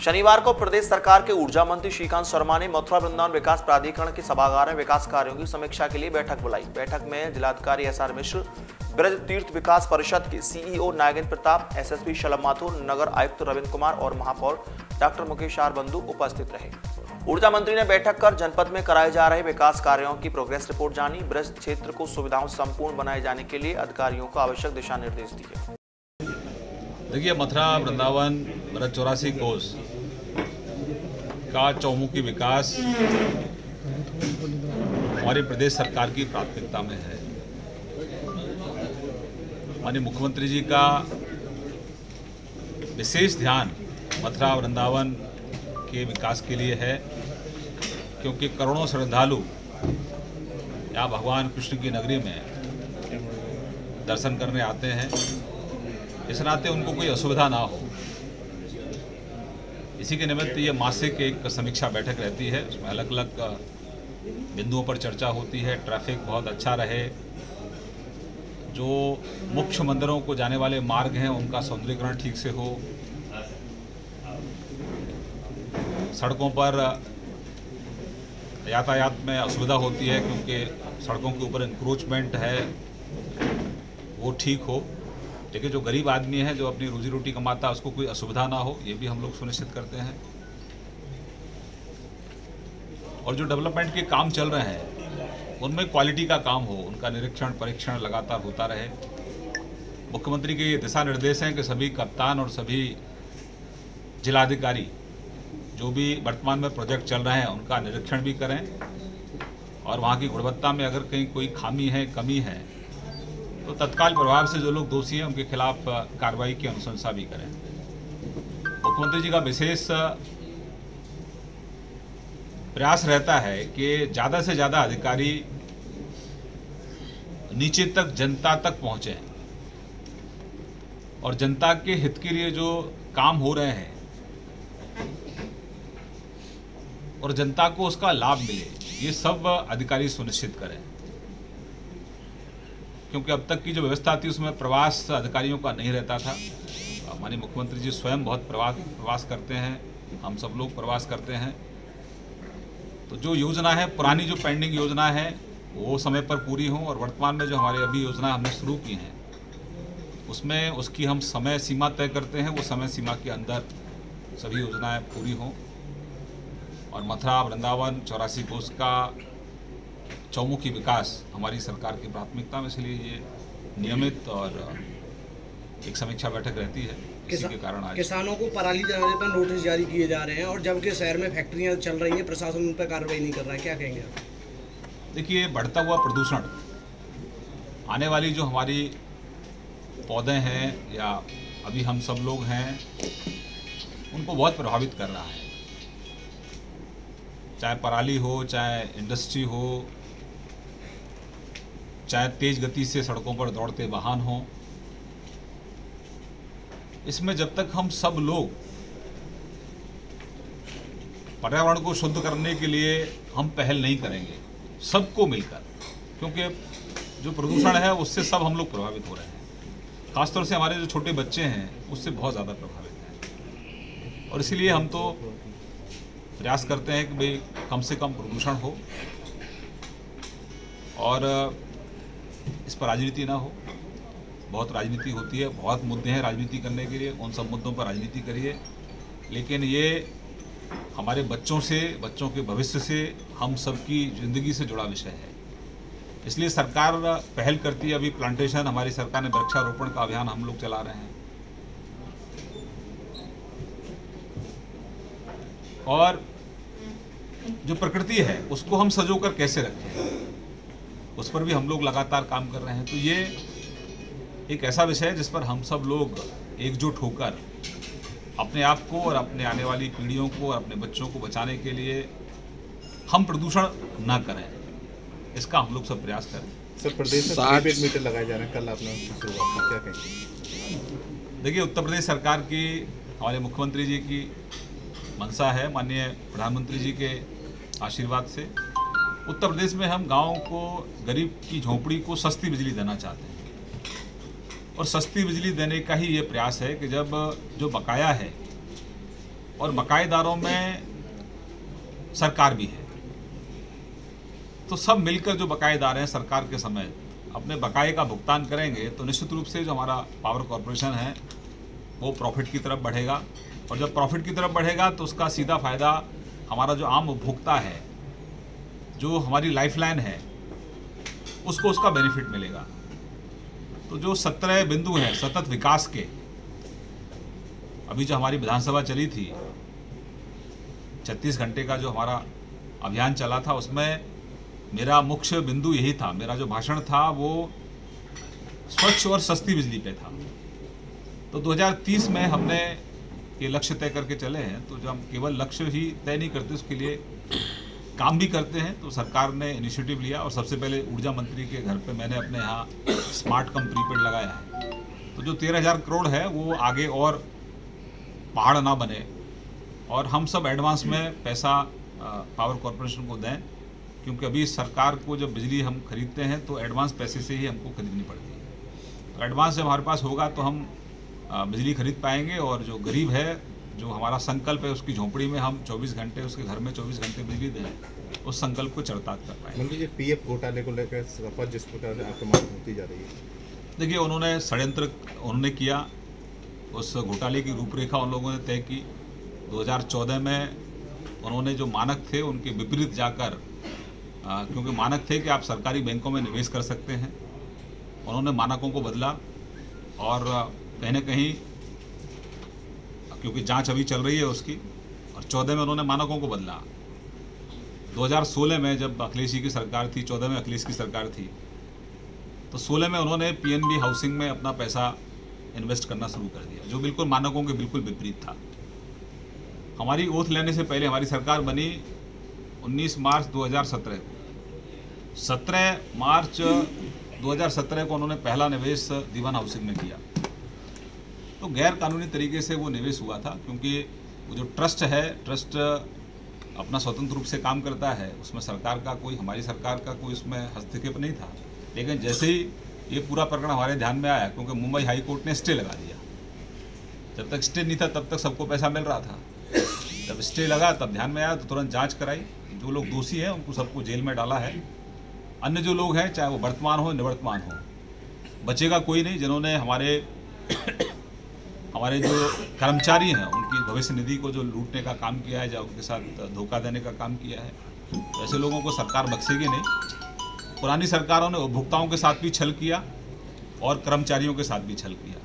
शनिवार को प्रदेश सरकार के ऊर्जा मंत्री श्रीकांत शर्मा ने मथुरा वृंदावन विकास प्राधिकरण के सभागार में विकास कार्यों की समीक्षा के लिए बैठक बुलाई। बैठक में जिलाधिकारी एसआर मिश्र, ब्रज तीर्थ विकास परिषद के सीईओ नागेंद्र प्रताप, एसएसपी शलभ माथुर, नगर आयुक्त रविंद्र कुमार और महापौर डॉक्टर मुकेश आर बंधु उपस्थित रहे। ऊर्जा मंत्री ने बैठक कर जनपद में कराए जा रहे विकास कार्यों की प्रोग्रेस रिपोर्ट जानी। ब्रज क्षेत्र को सुविधाओं से संपूर्ण बनाए जाने के लिए अधिकारियों को आवश्यक दिशा निर्देश दिए। देखिए, मथुरा वृंदावन ब्रज 84 कोस का चौमुखी विकास हमारी प्रदेश सरकार की प्राथमिकता में है। माननीय मुख्यमंत्री जी का विशेष ध्यान मथुरा वृंदावन के विकास के लिए है, क्योंकि करोड़ों श्रद्धालु यहाँ भगवान कृष्ण की नगरी में दर्शन करने आते हैं। इस नाते उनको कोई असुविधा ना हो, इसी के निमित्त ये मासिक एक समीक्षा बैठक रहती है। उसमें अलग अलग बिंदुओं पर चर्चा होती है। ट्रैफिक बहुत अच्छा रहे, जो मुख्य मंदिरों को जाने वाले मार्ग हैं उनका सौंदर्यीकरण ठीक से हो, सड़कों पर यातायात में असुविधा होती है क्योंकि सड़कों के ऊपर इंक्रोचमेंट है, वो ठीक हो। लेकिन जो गरीब आदमी है, जो अपनी रोजी रोटी कमाता है, उसको कोई असुविधा ना हो, ये भी हम लोग सुनिश्चित करते हैं। और जो डेवलपमेंट के काम चल रहे हैं उनमें क्वालिटी का काम हो, उनका निरीक्षण परीक्षण लगातार होता रहे। मुख्यमंत्री के ये दिशा निर्देश हैं कि सभी कप्तान और सभी जिलाधिकारी जो भी वर्तमान में प्रोजेक्ट चल रहे हैं उनका निरीक्षण भी करें और वहाँ की गुणवत्ता में अगर कहीं कोई खामी है, कमी है, तो तत्काल प्रभाव से जो लोग दोषी हैं उनके खिलाफ कार्रवाई की अनुशंसा भी करें। मुख्यमंत्री जी का विशेष प्रयास रहता है कि ज़्यादा से ज़्यादा अधिकारी नीचे तक, जनता तक पहुँचें और जनता के हित के लिए जो काम हो रहे हैं और जनता को उसका लाभ मिले, ये सब अधिकारी सुनिश्चित करें। क्योंकि अब तक की जो व्यवस्था थी उसमें प्रवास अधिकारियों का नहीं रहता था। हमारे मुख्यमंत्री जी स्वयं बहुत प्रवास करते हैं, हम सब लोग प्रवास करते हैं। तो जो योजना है, पुरानी जो पेंडिंग योजना है, वो समय पर पूरी हो और वर्तमान में जो हमारे अभी योजना हमने शुरू की हैं उसमें उसकी हम समय सीमा तय करते हैं, वो समय सीमा के अंदर सभी योजनाएं पूरी हों। और मथुरा वृंदावन 84 कोस का चौमुखी विकास हमारी सरकार की प्राथमिकता में, इसलिए ये नियमित और एक समीक्षा बैठक रहती है। इसी के कारण आज किसानों को पराली जलाने पर नोटिस जारी किए जा रहे हैं और जबकि शहर में फैक्ट्रियां चल रही हैं, प्रशासन उन पर कार्रवाई नहीं कर रहा है, क्या कहेंगे आप? देखिए, बढ़ता हुआ प्रदूषण आने वाली जो हमारी पौधे हैं या अभी हम सब लोग हैं उनको बहुत प्रभावित कर रहा है। चाहे पराली हो, चाहे इंडस्ट्री हो, चाहे तेज गति से सड़कों पर दौड़ते वाहन हों, इसमें जब तक हम सब लोग पर्यावरण को शुद्ध करने के लिए हम पहल नहीं करेंगे सबको मिलकर, क्योंकि जो प्रदूषण है उससे सब हम लोग प्रभावित हो रहे हैं। खासतौर से हमारे जो छोटे बच्चे हैं उससे बहुत ज़्यादा प्रभावित हैं। और इसीलिए हम तो प्रयास करते हैं कि भाई कम से कम प्रदूषण हो और इस पर राजनीति ना हो। बहुत राजनीति होती है, बहुत मुद्दे हैं राजनीति करने के लिए, उन सब मुद्दों पर राजनीति करिए, लेकिन ये हमारे बच्चों से, बच्चों के भविष्य से, हम सबकी ज़िंदगी से जुड़ा विषय है। इसलिए सरकार पहल करती है। अभी प्लांटेशन, हमारी सरकार ने वृक्षारोपण का अभियान हम लोग चला रहे हैं और जो प्रकृति है उसको हम सजोकर कैसे रखें उस पर भी हम लोग लगातार काम कर रहे हैं। तो ये एक ऐसा विषय है जिस पर हम सब लोग एकजुट होकर अपने आप को और अपने आने वाली पीढ़ियों को और अपने बच्चों को बचाने के लिए हम प्रदूषण ना करें, इसका हम लोग सब प्रयास करें। सर, प्रदेश में 60 मीटर लगाए जा रहे हैं, कल आपने शुरुआत की, क्या कहेंगे? देखिए, उत्तर प्रदेश सरकार की, हमारे मुख्यमंत्री जी की मंशा है, माननीय प्रधानमंत्री जी के आशीर्वाद से उत्तर प्रदेश में हम गाँव को, गरीब की झोंपड़ी को सस्ती बिजली देना चाहते हैं। और सस्ती बिजली देने का ही ये प्रयास है कि जब जो बकाया है और बकायेदारों में सरकार भी है। तो सब मिलकर जो बकायेदार हैं सरकार के समय अपने बकाये का भुगतान करेंगे तो निश्चित रूप से जो हमारा पावर कॉरपोरेशन है वो प्रॉफिट की तरफ बढ़ेगा, और जब प्रॉफिट की तरफ बढ़ेगा तो उसका सीधा फायदा हमारा जो आम उपभोक्ता है, जो हमारी लाइफलाइन है, उसको उसका बेनिफिट मिलेगा। तो जो 17 बिंदु हैं सतत विकास के, अभी जो हमारी विधानसभा चली थी 36 घंटे का जो हमारा अभियान चला था, उसमें मेरा मुख्य बिंदु यही था, मेरा जो भाषण था वो स्वच्छ और सस्ती बिजली पे था। तो 2030 में हमने ये लक्ष्य तय करके चले हैं। तो जब हम केवल लक्ष्य ही तय नहीं करते, उसके लिए काम भी करते हैं। तो सरकार ने इनिशिएटिव लिया और सबसे पहले ऊर्जा मंत्री के घर पे मैंने अपने यहाँ स्मार्ट कम प्रीपेड लगाया है। तो जो 13,000 करोड़ है वो आगे और पहाड़ ना बने और हम सब एडवांस में पैसा पावर कॉरपोरेशन को दें, क्योंकि अभी सरकार को जब बिजली हम खरीदते हैं तो एडवांस पैसे से ही हमको खरीदनी पड़ती है। तो एडवांस जब हमारे पास होगा तो हम बिजली खरीद पाएंगे, और जो गरीब है, जो हमारा संकल्प है, उसकी झोंपड़ी में हम 24 घंटे, उसके घर में 24 घंटे बिजली दें, उस संकल्प को चरितार्थ कर पाएंगे। मंत्री जी, पीएफ घोटाले को लेकर सपा जिस प्रकार से आक्रमण होती जा रही है, देखिए उन्होंने षड्यंत्र उन्होंने किया, उस घोटाले की रूपरेखा उन लोगों ने तय की। 2014 में उन्होंने जो मानक थे उनके विपरीत जाकर, क्योंकि मानक थे कि आप सरकारी बैंकों में निवेश कर सकते हैं, उन्होंने मानकों को बदला और कहीं न कहीं, क्योंकि जांच अभी चल रही है उसकी, और 14 में उन्होंने मानकों को बदला। 2016 में जब अखिलेश जी की सरकार थी, 14 में अखिलेश की सरकार थी, तो 16 में उन्होंने पीएनबी हाउसिंग में अपना पैसा इन्वेस्ट करना शुरू कर दिया, जो बिल्कुल मानकों के बिल्कुल विपरीत था। हमारी ओथ लेने से पहले हमारी सरकार बनी 19 मार्च 2017 को। 17 मार्च 2017 को उन्होंने पहला निवेश दीवान हाउसिंग में किया। तो गैर कानूनी तरीके से वो निवेश हुआ था, क्योंकि वो जो ट्रस्ट है, ट्रस्ट अपना स्वतंत्र रूप से काम करता है, उसमें सरकार का कोई, हमारी सरकार का कोई उसमें हस्तक्षेप नहीं था। लेकिन जैसे ही ये पूरा प्रकरण हमारे ध्यान में आया, क्योंकि मुंबई हाई कोर्ट ने स्टे लगा दिया, जब तक स्टे नहीं था तब तक सबको पैसा मिल रहा था, जब स्टे लगा तब ध्यान में आया तो तुरंत जांच कराई। जो लोग दोषी हैं उनको सबको जेल में डाला है। अन्य जो लोग हैं, चाहे वो वर्तमान हो निवर्तमान हो, बचेगा कोई नहीं। जिन्होंने हमारे जो कर्मचारी हैं उनकी भविष्य निधि को जो लूटने का काम किया है, या उनके साथ धोखा देने का काम किया है, ऐसे लोगों को सरकार बख्शेगी नहीं। पुरानी सरकारों ने उपभोक्ताओं के साथ भी छल किया और कर्मचारियों के साथ भी छल किया।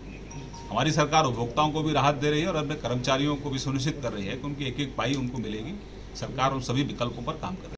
हमारी सरकार उपभोक्ताओं को भी राहत दे रही है और अपने कर्मचारियों को भी सुनिश्चित कर रही है कि उनकी एक एक पाई उनको मिलेगी। सरकार उन सभी विकल्पों पर काम कर रही है।